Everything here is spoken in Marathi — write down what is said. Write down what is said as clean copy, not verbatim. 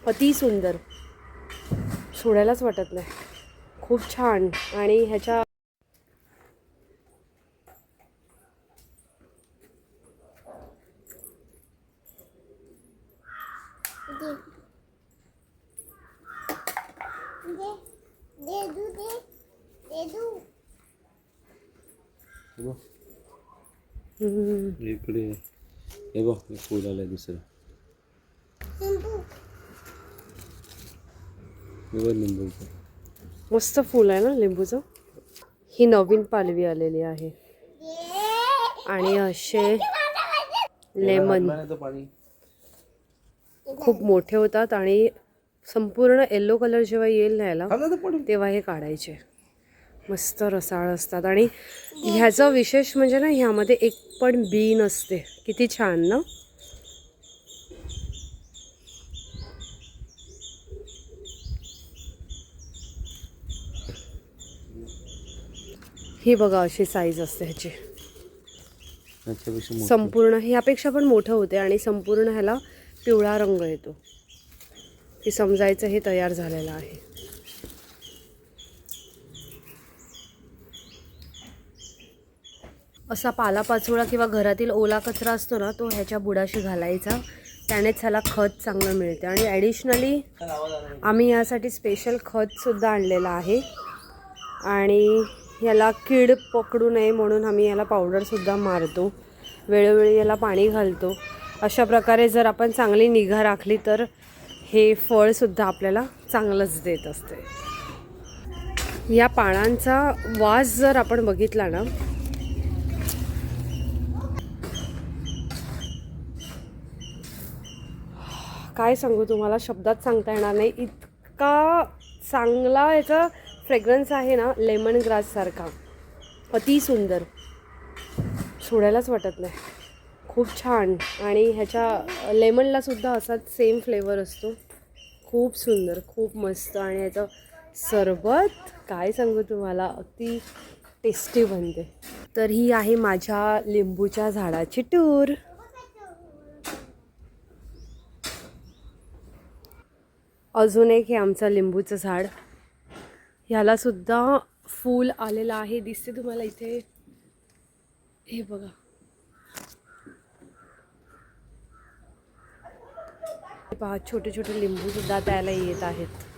अति सुंदर, सोडायलाच वाटत नाही. खूप छान. आणि ह्याच्या इकडे हे बघ, फुल आलंय दुसरं. मस्त फुल आहे ना लिंबूचं. ही नवीन पालवी आलेली आहे. आणि असे लेमन खूप मोठे होतात आणि संपूर्ण येलो कलर जेव्हा येईल ना याला तेव्हा हे काढायचे. मस्त रसाळ असतात. आणि ह्याचं विशेष म्हणजे ना ह्यामध्ये एक पण बी नसते. किती छान ना. ही बघा अशी साईज असते ह्याची. संपूर्ण ह्यापेक्षा पण मोठं होते आणि संपूर्ण ह्याला पिवळा रंग येतो की समजायचं हे तयार झालेलं आहे. असा पालापाचोळा किंवा घरातील ओला कचरा असतो ना तो ह्याच्या बुडाशी घालायचा. त्यानेच ह्याला खत चांगलं मिळते. आणि ॲडिशनली आम्ही यासाठी स्पेशल खतसुद्धा आणलेलं आहे. आणि याला कीड पकडू नये म्हणून आम्ही याला पावडरसुद्धा मारतो. वेळोवेळी याला पाणी घालतो. अशा प्रकारे जर आपण चांगली निगा राखली तर हे फळसुद्धा आपल्याला चांगलंच देत असते. या पानांचा वास जर आपण बघितला ना काय सांगू तुम्हाला, शब्दात सांगता येणार नाही. इतका चांगला याचा फ्रेग्रन्स आहे ना लेमन ग्राससारखा. अति सुंदर, सोडायलाच वाटत नाही. खूप छान. आणि ह्याच्या लेमनला सुद्धा असाच सेम फ्लेवर असतो. खूप सुंदर, खूप मस्त. आणि याचं सरबत काय सांगू तुम्हाला, अति टेस्टी बनते. तर ही आहे माझ्या लिंबूच्या झाडाची टूर. अजून एक हे आमचं लिंबूचं झाड. ह्याला सुद्धा फूल आलेलं आहे. दिसते तुम्हाला इथे, हे बघा. पहा छोटे छोटे लिंबू सुद्धा त्याला येत आहेत.